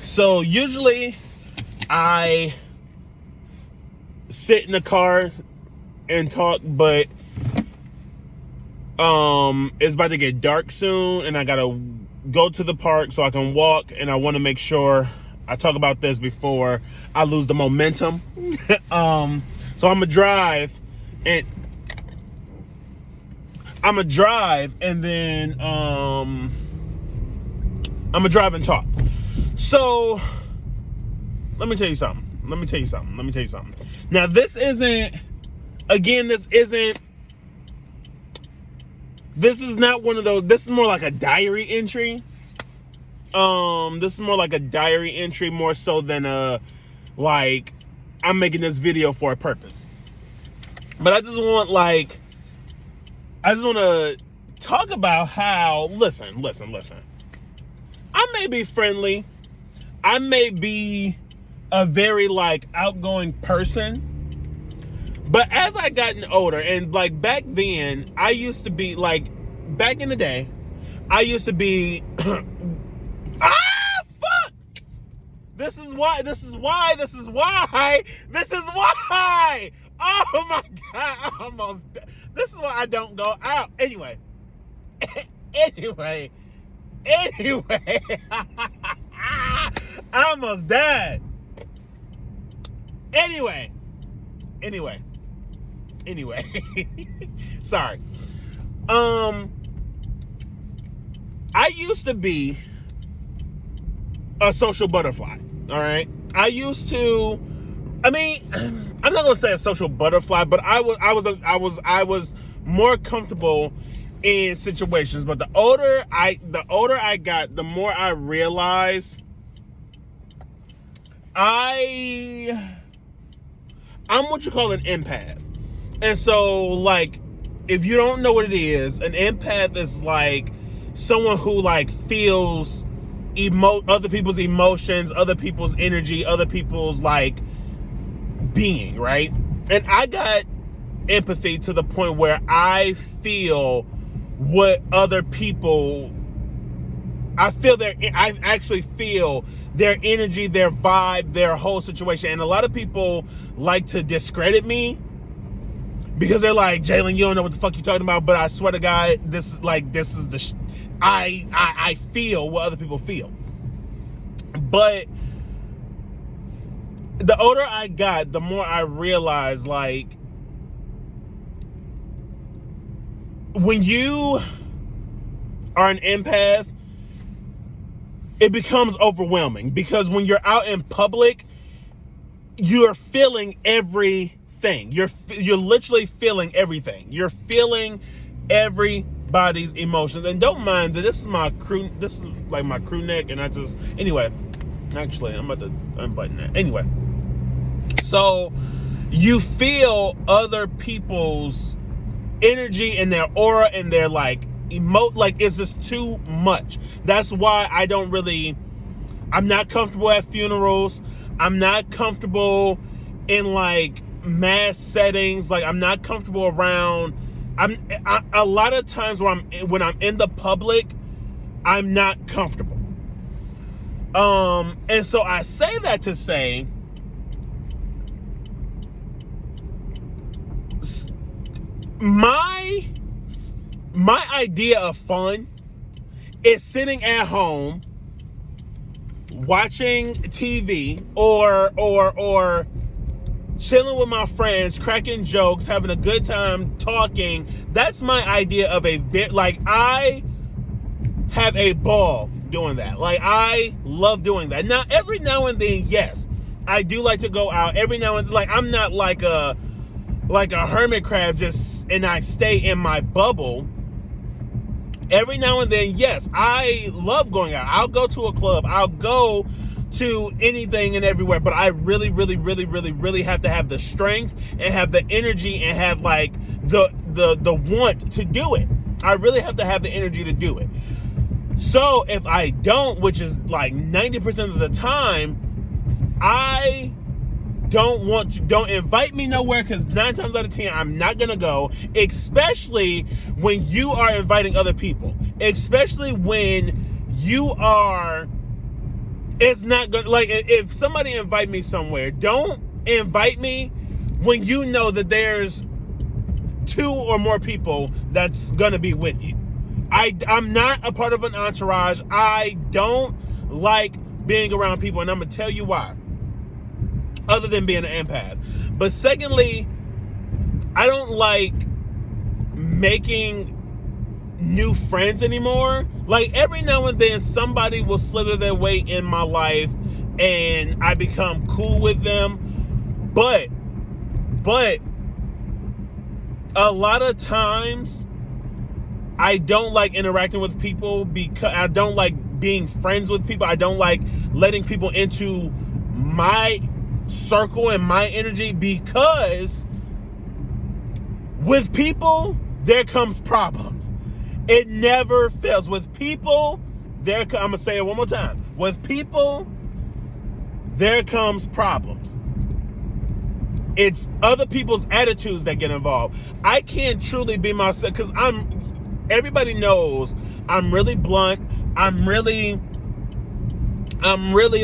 So usually I sit in the car and talk, but it's about to get dark soon and I gotta go to the park so I can walk, and I want to make sure I talk about this before I lose the momentum. So I'm gonna drive and then I'm gonna drive and talk. So let me tell you something. Now this is not one of those. This is more like a diary entry. This is more like a diary entry, more so than like I'm making this video for a purpose. But I just want to talk about how, listen. I may be friendly. I may be a very outgoing person. But as I gotten older, and back then, I used to be back in the day, I used to be fuck! This is why. Oh my God, this is why I don't go out. Anyway. I almost died. Anyway. Sorry. I used to be a social butterfly. All right. I'm not gonna say a social butterfly, but I was more comfortable in situations. But the older I got, the more I realized I'm what you call an empath. And so if you don't know what it is, an empath is someone who feels other people's emotions, other people's energy, other people's being, right? And I got empathy to the point where I feel what other people, I actually feel their energy, their vibe, their whole situation. And a lot of people like to discredit me because they're like, Jalen, you don't know what the fuck you're talking about. But I swear to God, I feel what other people feel. But the older I got, the more I realized when you are an empath, it becomes overwhelming because when you're out in public, you're feeling everything. You're literally feeling everything. You're feeling everybody's emotions. And don't mind that this is my crew neck, and actually I'm about to unbutton that. Anyway. So you feel other people's energy and their aura and their is this too much? That's why I'm not comfortable at funerals. I'm not comfortable in mass settings. I'm not comfortable around. A lot of times when I'm in the public, I'm not comfortable. And so I say that to say, my idea of fun is sitting at home watching TV or chilling with my friends, cracking jokes, having a good time, talking. That's my idea of I have a ball doing that. I love doing that. Now, every now and then, yes, I do like to go out. Every now and then, I'm not like a hermit crab and I stay in my bubble. Every now and then, yes, I love going out. I'll go to a club. I'll go to anything and everywhere. But I really, really, really, really, really have to have the strength and have the energy and have the want to do it. I really have to have the energy to do it. So if I don't, which is 90% of the time, I don't invite me nowhere, because 9 times out of 10 I'm not gonna go, especially when you are inviting other people, especially when you are It's not good. Like, if somebody invite me somewhere, don't invite me when you know that there's 2 or more people that's gonna be with you. I'm not a part of an entourage. I don't like being around people, and I'm gonna tell you why. Other than being an empath. But secondly, I don't like making new friends anymore. Like, every now and then somebody will slither their way in my life and I become cool with them. But a lot of times I don't like interacting with people because I don't like being friends with people. I don't like letting people into my circle and my energy, because with people there comes problems. It never fails. With people, I'm gonna say it one more time. With people, there comes problems. It's other people's attitudes that get involved. I can't truly be myself because everybody knows I'm really blunt. I'm really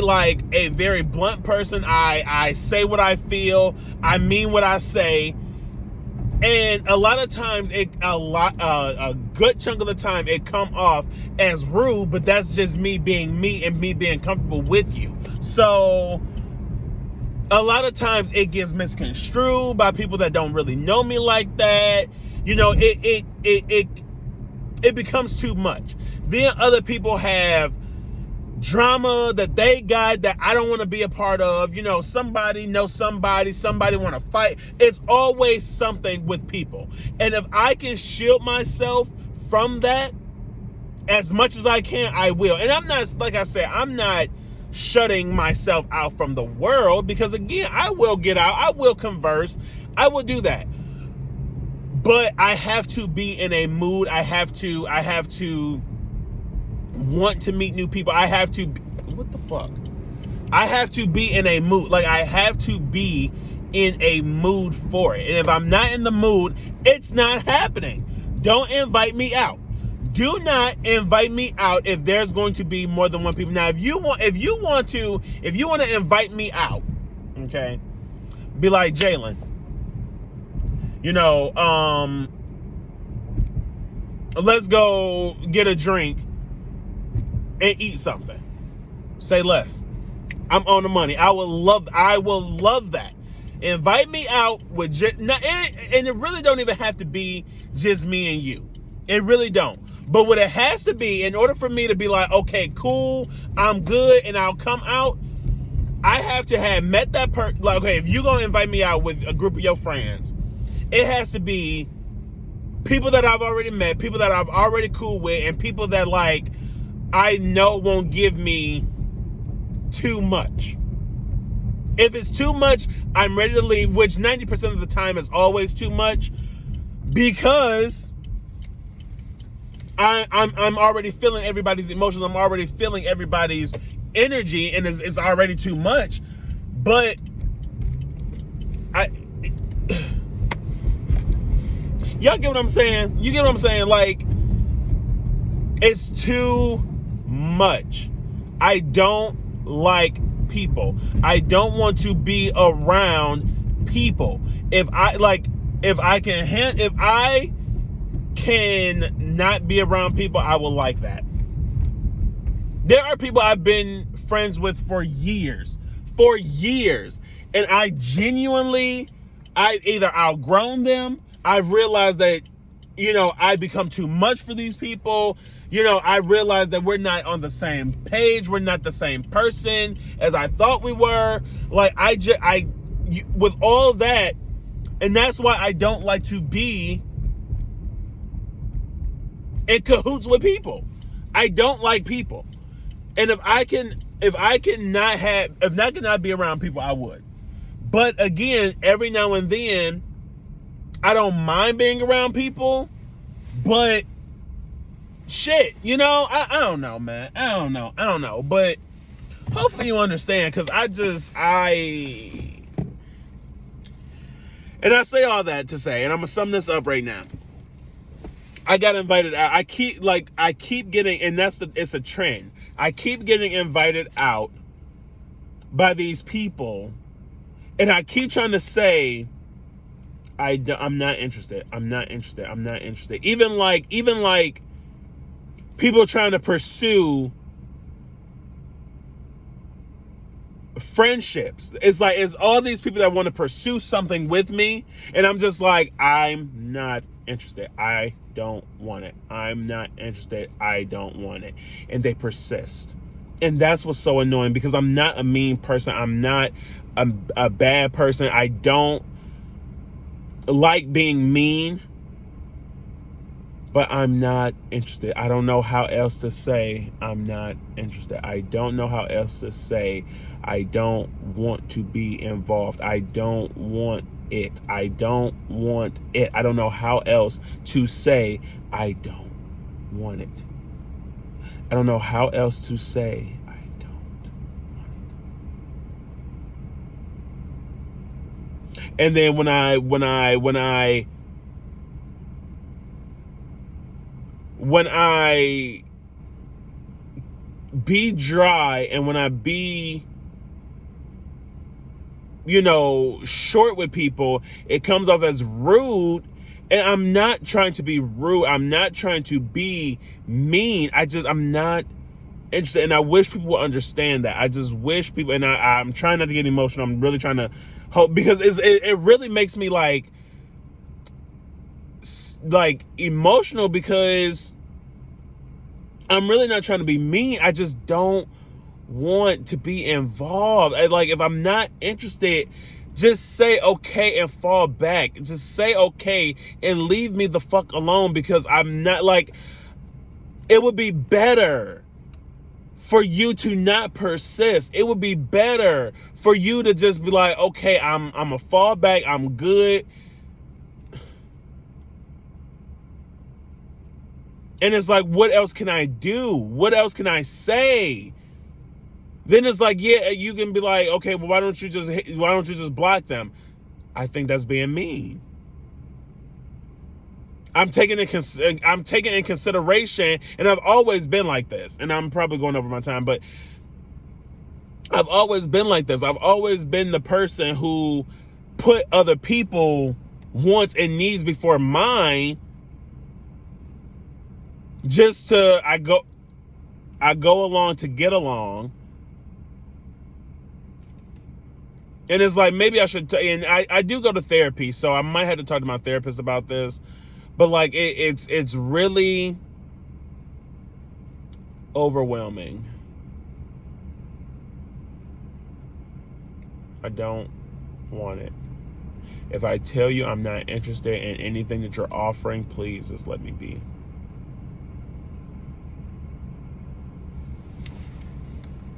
like a very blunt person. I say what I feel. I mean what I say. And a lot of times, a good chunk of the time, it come off as rude, but that's just me being me and me being comfortable with you. So a lot of times it gets misconstrued by people that don't really know me like that. You know, it becomes too much. Then other people have drama that they got that I don't want to be a part of. You know, somebody knows somebody want to fight. It's always something with people. And if I can shield myself from that as much as I can, I will. And I'm not, like I said, I'm not shutting myself out from the world, because again, I will get out, I will converse, I will do that. But I have to be in a mood. I have to want to meet new people. I have to be in a mood. Like, I have to be in a mood for it. And if I'm not in the mood, it's not happening. Don't invite me out. Do not invite me out if there's going to be more than one people. Now, if you want to invite me out, okay, be like, Jalen, you know, let's go get a drink and eat something. Say less. I'm on the money. I will love that. Invite me out with and it really don't even have to be just me and you. It really don't. But what it has to be, in order for me to be like, okay, cool, I'm good, and I'll come out, I have to have met that person. Like, okay, if you're gonna invite me out with a group of your friends, it has to be people that I've already met, people that I'm already cool with, and people that, like, I know won't give me too much. If it's too much, I'm ready to leave, which 90% of the time is always too much, because I'm already feeling everybody's emotions. I'm already feeling everybody's energy, and it's already too much. But y'all get what I'm saying? You get what I'm saying? Like, it's too much. I don't like people. I don't want to be around people. If I can not be around people, I will like that. There are people I've been friends with for years, and I genuinely, I've either outgrown them, I've realized that, you know, I become too much for these people. You know, I realized that we're not on the same page. We're not the same person as I thought we were. Like, with all that, and that's why I don't like to be in cahoots with people. I don't like people. And if I cannot be around people, I would. But again, every now and then, I don't mind being around people, but shit, you know, I don't know, man. I don't know. But hopefully you understand, because and I say all that to say, and I'm gonna sum this up right now. I got invited out. I keep getting, and it's a trend. I keep getting invited out by these people, and I keep trying to say, I'm not interested. I'm not interested. I'm not interested. Even like people trying to pursue friendships. It's all these people that want to pursue something with me, and I'm just like, I'm not interested. I don't want it. I'm not interested. I don't want it. And they persist. And that's what's so annoying, because I'm not a mean person. I'm not a bad person. I don't like being mean, but I'm not interested. I don't know how else to say I'm not interested. I don't know how else to say I don't want to be involved. I don't want it. I don't want it. I don't know how else to say I don't want it. I don't know how else to say I don't want it. And then when I be dry, and when I be, short with people, it comes off as rude. And I'm not trying to be rude. I'm not trying to be mean. I'm not interested. And I wish people would understand that. I just wish people, and I'm trying not to get emotional. I'm really trying to hope, because it really makes me like emotional, because I'm really not trying to be mean. I just don't want to be involved. Like, if I'm not interested, just say okay and fall back. Just say okay and leave me the fuck alone, because I'm not like, it would be better for you to not persist. It would be better for you to just be like, okay, I'm a fall back. I'm good. And it's like, what else can I do? What else can I say? Then it's like, yeah, you can be like, okay, well, why don't you just block them? I think that's being mean. I'm taking in consideration, and I've always been like this. And I'm probably going over my time, but I've always been like this. I've always been the person who put other people wants and needs before mine. Just to I go along to get along. And it's like, maybe I should, and I do go to therapy, so I might have to talk to my therapist about this. But like, it's really overwhelming. I don't want it. If I tell you I'm not interested in anything that you're offering, please just let me be.